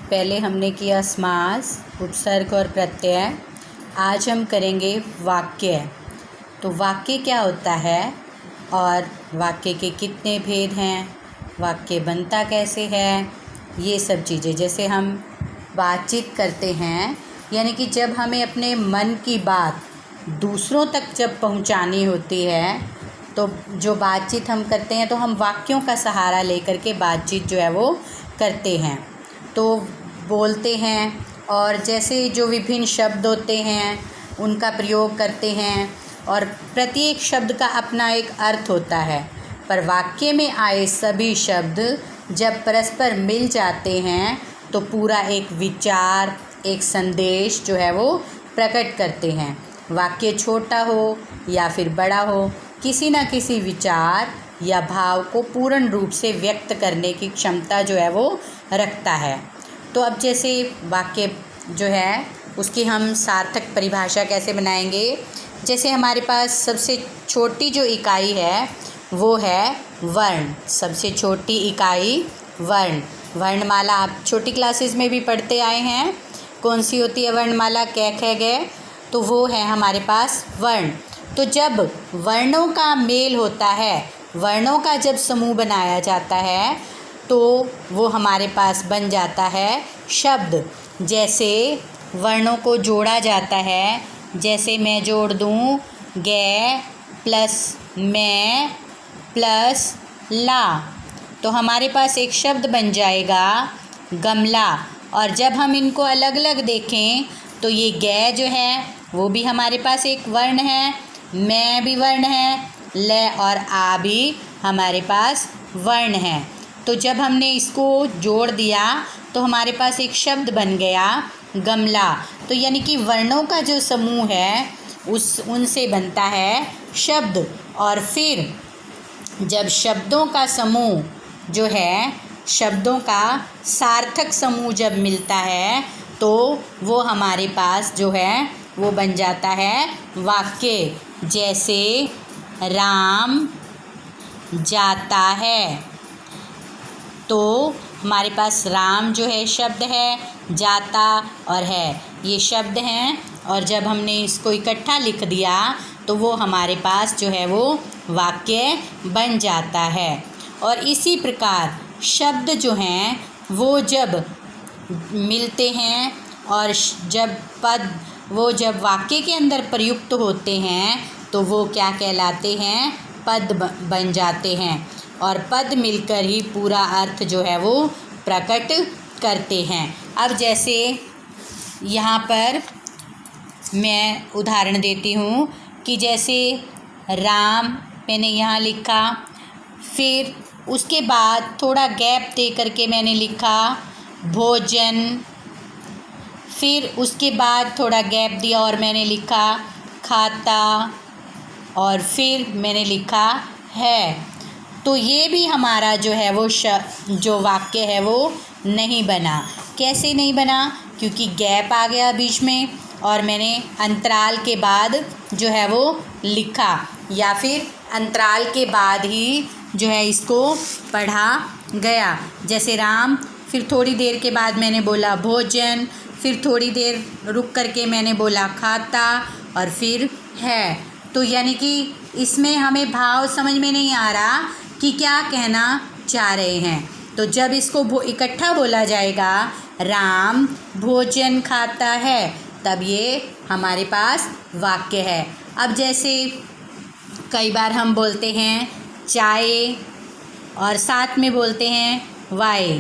पहले हमने किया समास, उपसर्ग और प्रत्यय। आज हम करेंगे वाक्य। तो वाक्य क्या होता है और वाक्य के कितने भेद हैं, वाक्य बनता कैसे है, ये सब चीज़ें। जैसे हम बातचीत करते हैं, यानी कि जब हमें अपने मन की बात दूसरों तक जब पहुंचानी होती है, तो जो बातचीत हम करते हैं तो हम वाक्यों का सहारा लेकर के बातचीत जो है वो करते हैं। तो बोलते हैं और जैसे जो विभिन्न शब्द होते हैं उनका प्रयोग करते हैं और प्रत्येक शब्द का अपना एक अर्थ होता है। पर वाक्य में आए सभी शब्द जब परस्पर मिल जाते हैं तो पूरा एक विचार, एक संदेश जो है वो प्रकट करते हैं। वाक्य छोटा हो या फिर बड़ा हो, किसी न किसी विचार या भाव को पूर्ण रूप से व्यक्त करने की क्षमता जो है वो रखता है। तो अब जैसे वाक्य जो है उसकी हम सार्थक परिभाषा कैसे बनाएंगे। जैसे हमारे पास सबसे छोटी जो इकाई है वो है वर्ण। सबसे छोटी इकाई वर्ण। वर्णमाला आप छोटी क्लासेस में भी पढ़ते आए हैं। कौन सी होती है वर्णमाला? क ख ग। तो वो है हमारे पास वर्ण। तो जब वर्णों का मेल होता है, वर्णों का जब समूह बनाया जाता है तो वो हमारे पास बन जाता है शब्द। जैसे वर्णों को जोड़ा जाता है, जैसे मैं जोड़ दूँ ग प्लस मैं प्लस ला, तो हमारे पास एक शब्द बन जाएगा गमला। और जब हम इनको अलग अलग देखें तो ये ग जो है वो भी हमारे पास एक वर्ण है, मैं भी वर्ण है, ल और आ भी हमारे पास वर्ण है। तो जब हमने इसको जोड़ दिया तो हमारे पास एक शब्द बन गया गमला। तो यानी कि वर्णों का जो समूह है उनसे बनता है शब्द। और फिर जब शब्दों का समूह जो है, शब्दों का सार्थक समूह जब मिलता है तो वो हमारे पास जो है वो बन जाता है वाक्य। जैसे राम जाता है, तो हमारे पास राम जो है शब्द है, जाता और है ये शब्द हैं। और जब हमने इसको इकट्ठा लिख दिया तो वो हमारे पास जो है वो वाक्य बन जाता है। और इसी प्रकार शब्द जो हैं वो जब मिलते हैं और जब वाक्य के अंदर प्रयुक्त होते हैं तो वो क्या कहलाते हैं? पद बन जाते हैं। और पद मिलकर ही पूरा अर्थ जो है वो प्रकट करते हैं। अब जैसे यहाँ पर मैं उदाहरण देती हूँ कि जैसे राम मैंने यहाँ लिखा, फिर उसके बाद थोड़ा गैप दे करके मैंने लिखा भोजन, फिर उसके बाद थोड़ा गैप दिया और मैंने लिखा खाता, और फिर मैंने लिखा है। तो ये भी हमारा जो है वो जो वाक्य है वो नहीं बना। कैसे नहीं बना? क्योंकि गैप आ गया बीच में और मैंने अंतराल के बाद जो है वो लिखा, या फिर अंतराल के बाद ही जो है इसको पढ़ा गया। जैसे राम, फिर थोड़ी देर के बाद मैंने बोला भोजन, फिर थोड़ी देर रुक करके मैंने बोला खाता और फिर है। तो यानी कि इसमें हमें भाव समझ में नहीं आ रहा कि क्या कहना चाह रहे हैं। तो जब इसको इकट्ठा बोला जाएगा राम भोजन खाता है, तब ये हमारे पास वाक्य है। अब जैसे कई बार हम बोलते हैं चाय और साथ में बोलते हैं वाय,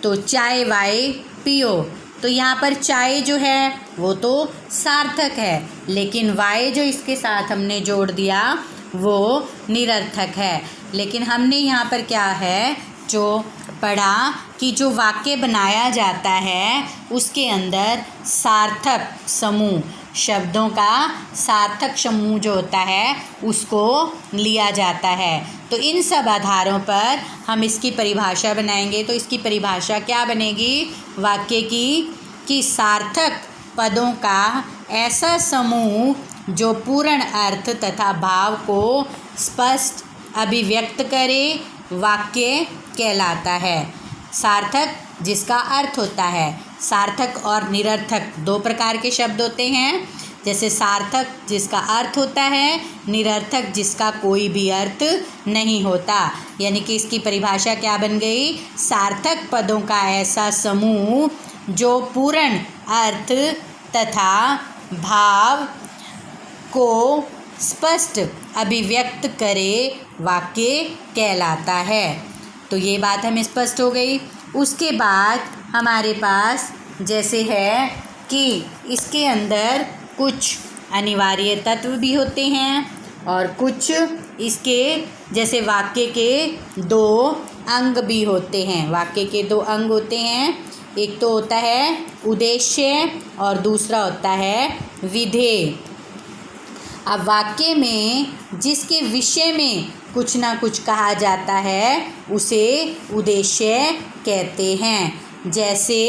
तो चाय वाय पियो। तो यहाँ पर चाय जो है वो तो सार्थक है, लेकिन वाय जो इसके साथ हमने जोड़ दिया वो निरर्थक है। लेकिन हमने यहाँ पर क्या है जो पढ़ा कि जो वाक्य बनाया जाता है उसके अंदर सार्थक समूह, शब्दों का सार्थक समूह जो होता है उसको लिया जाता है। तो इन सब आधारों पर हम इसकी परिभाषा बनाएंगे। तो इसकी परिभाषा क्या बनेगी वाक्य की? कि सार्थक पदों का ऐसा समूह जो पूर्ण अर्थ तथा भाव को स्पष्ट अभिव्यक्त करे वाक्य कहलाता है। सार्थक जिसका अर्थ होता है। सार्थक और निरर्थक दो प्रकार के शब्द होते हैं। जैसे सार्थक जिसका अर्थ होता है, निरर्थक जिसका कोई भी अर्थ नहीं होता। यानी कि इसकी परिभाषा क्या बन गई? सार्थक पदों का ऐसा समूह जो पूर्ण अर्थ तथा भाव को स्पष्ट अभिव्यक्त करे वाक्य कहलाता है। तो ये बात हमें स्पष्ट हो गई। उसके बाद हमारे पास जैसे है कि इसके अंदर कुछ अनिवार्य तत्व भी होते हैं और कुछ इसके जैसे वाक्य के दो अंग भी होते हैं। वाक्य के दो अंग होते हैं, एक तो होता है उद्देश्य और दूसरा होता है विधेय। अब वाक्य में जिसके विषय में कुछ ना कुछ कहा जाता है उसे उद्देश्य कहते हैं। जैसे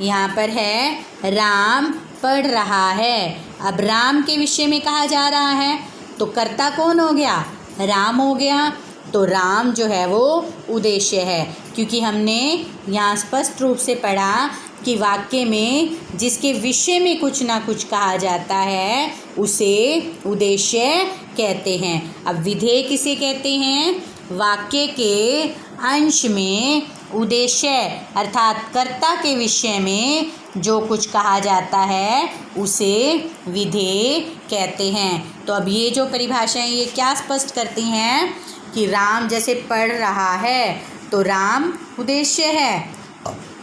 यहाँ पर है राम पढ़ रहा है। अब राम के विषय में कहा जा रहा है तो कर्ता कौन हो गया? राम हो गया। तो राम जो है वो उद्देश्य है, क्योंकि हमने यहाँ स्पष्ट रूप से पढ़ा कि वाक्य में जिसके विषय में कुछ ना कुछ कहा जाता है उसे उद्देश्य कहते हैं। अब विधेय किसे कहते हैं? वाक्य के अंश में उद्देश्य अर्थात कर्ता के विषय में जो कुछ कहा जाता है उसे विधेय कहते हैं। तो अब ये जो परिभाषाएं ये क्या स्पष्ट करती हैं कि राम जैसे पढ़ रहा है तो राम उद्देश्य है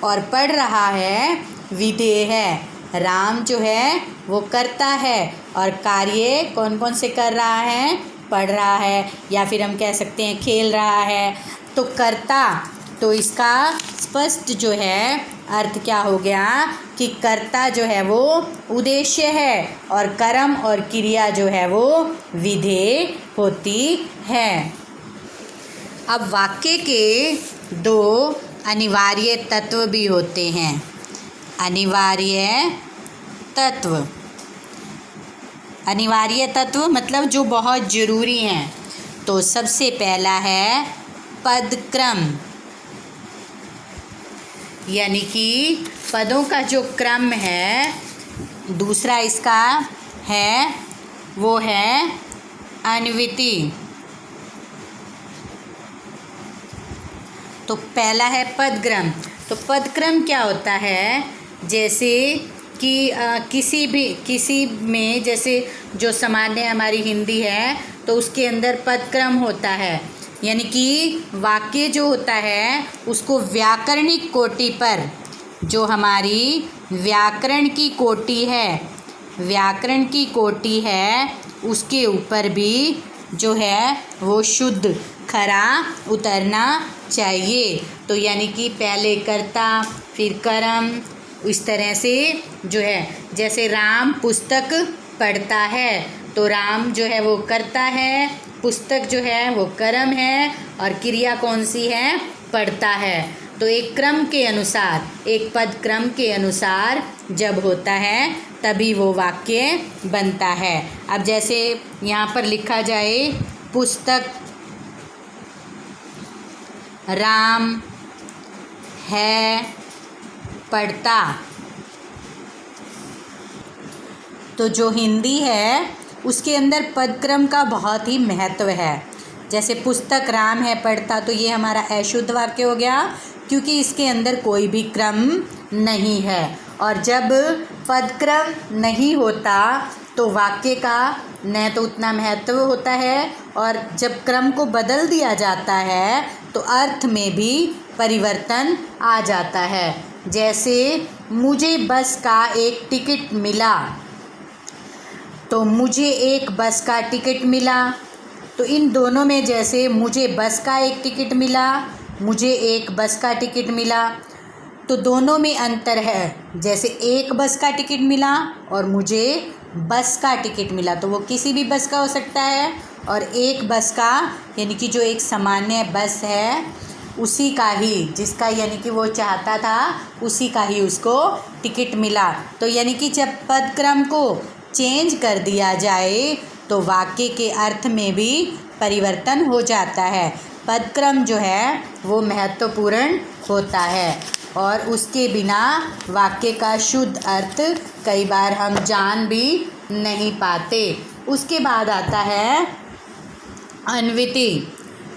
और पढ़ रहा है विधेय है। राम जो है वो करता है और कार्य कौन कौन से कर रहा है? पढ़ रहा है, या फिर हम कह सकते हैं खेल रहा है। तो कर्ता, तो इसका स्पष्ट जो है अर्थ क्या हो गया कि कर्ता जो है वो उद्देश्य है और कर्म और क्रिया जो है वो विधेय होती है। अब वाक्य के दो अनिवार्य तत्व भी होते हैं। अनिवार्य तत्व, अनिवार्य तत्व मतलब जो बहुत ज़रूरी हैं। तो सबसे पहला है पदक्रम, यानी कि पदों का जो क्रम है। दूसरा इसका है वो है अन्विति। तो पहला है पदक्रम। तो पदक्रम क्या होता है? जैसे कि किसी में जैसे जो सामान्य हमारी हिंदी है तो उसके अंदर पदक्रम होता है, यानी कि वाक्य जो होता है उसको व्याकरणिक कोटि पर, जो हमारी व्याकरण की कोटि है, व्याकरण की कोटि है उसके ऊपर भी जो है वो शुद्ध खरा उतरना चाहिए। तो यानी कि पहले कर्ता फिर कर्म, इस तरह से जो है। जैसे राम पुस्तक पढ़ता है तो राम जो है वो करता है, पुस्तक जो है वो कर्म है और क्रिया कौन सी है? पढ़ता है। तो एक क्रम के अनुसार, एक पद क्रम के अनुसार जब होता है तभी वो वाक्य बनता है। अब जैसे यहाँ पर लिखा जाए पुस्तक राम है पढ़ता, तो जो हिंदी है उसके अंदर पदक्रम का बहुत ही महत्व है। जैसे पुस्तक राम है पढ़ता, तो ये हमारा अशुद्ध वाक्य हो गया क्योंकि इसके अंदर कोई भी क्रम नहीं है। और जब पदक्रम नहीं होता तो वाक्य का न तो उतना महत्व होता है, और जब क्रम को बदल दिया जाता है तो अर्थ में भी परिवर्तन आ जाता है। जैसे मुझे बस का एक टिकट मिला, तो मुझे एक बस का टिकट मिला। तो इन दोनों में जैसे मुझे बस का एक टिकट मिला, मुझे एक बस का टिकट मिला, तो दोनों में अंतर है। जैसे एक बस का टिकट मिला और मुझे बस का टिकट मिला, तो वो किसी भी बस का हो सकता है। और एक बस का यानी कि जो एक सामान्य बस है उसी का ही, जिसका यानी कि वो चाहता था उसी का ही उसको टिकट मिला। तो यानी कि जब पदक्रम को चेंज कर दिया जाए तो वाक्य के अर्थ में भी परिवर्तन हो जाता है। पदक्रम जो है वो महत्वपूर्ण होता है। और उसके बिना वाक्य का शुद्ध अर्थ कई बार हम जान भी नहीं पाते। उसके बाद आता है अन्विति।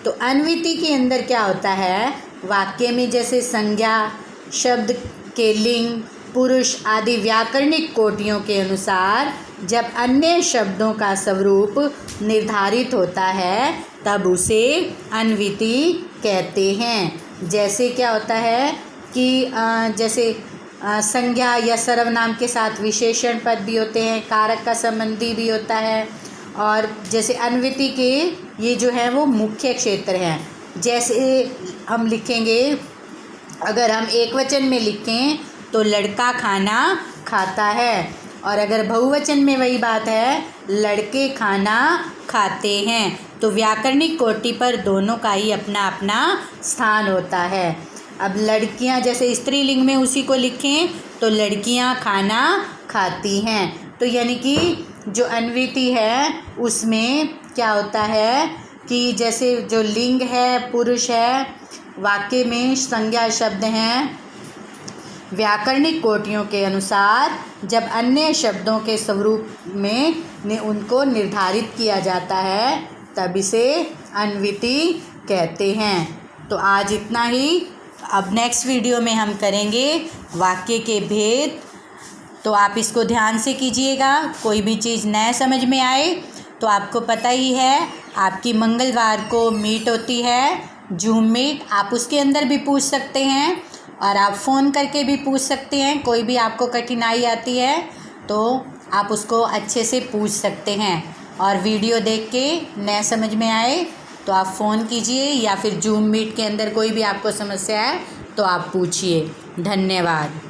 तो अन्विति के अंदर क्या होता है, वाक्य में जैसे संज्ञा, शब्द के लिंग, पुरुष आदि व्याकरणिक कोटियों के अनुसार जब अन्य शब्दों का स्वरूप निर्धारित होता है तब उसे अन्विति कहते हैं। जैसे क्या होता है कि जैसे संज्ञा या सर्वनाम के साथ विशेषण पद भी होते हैं, कारक का संबंधी भी होता है, और जैसे अन्विति के ये जो है वो मुख्य क्षेत्र हैं। जैसे हम लिखेंगे, अगर हम एकवचन में लिखें तो लड़का खाना खाता है, और अगर बहुवचन में वही बात है, लड़के खाना खाते हैं। तो व्याकरणिक कोटि पर दोनों का ही अपना अपना स्थान होता है। अब लड़कियां जैसे स्त्रीलिंग में उसी को लिखें तो लड़कियां खाना खाती हैं। तो यानी कि जो अन्विति है उसमें क्या होता है कि जैसे जो लिंग है, पुरुष है, वाक्य में संज्ञा शब्द हैं, व्याकरणिक कोटियों के अनुसार जब अन्य शब्दों के स्वरूप में उनको निर्धारित किया जाता है तब इसे अन्विति कहते हैं। तो आज इतना ही। अब नेक्स्ट वीडियो में हम करेंगे वाक्य के भेद। तो आप इसको ध्यान से कीजिएगा। कोई भी चीज़ नया समझ में आए तो आपको पता ही है, आपकी मंगलवार को मीट होती है, जूम मीट। आप उसके अंदर भी पूछ सकते हैं और आप फ़ोन करके भी पूछ सकते हैं। कोई भी आपको कठिनाई आती है तो आप उसको अच्छे से पूछ सकते हैं। और वीडियो देख के नया समझ में आए तो आप फ़ोन कीजिए, या फिर जूम मीट के अंदर कोई भी आपको समस्या है तो आप पूछिए। धन्यवाद।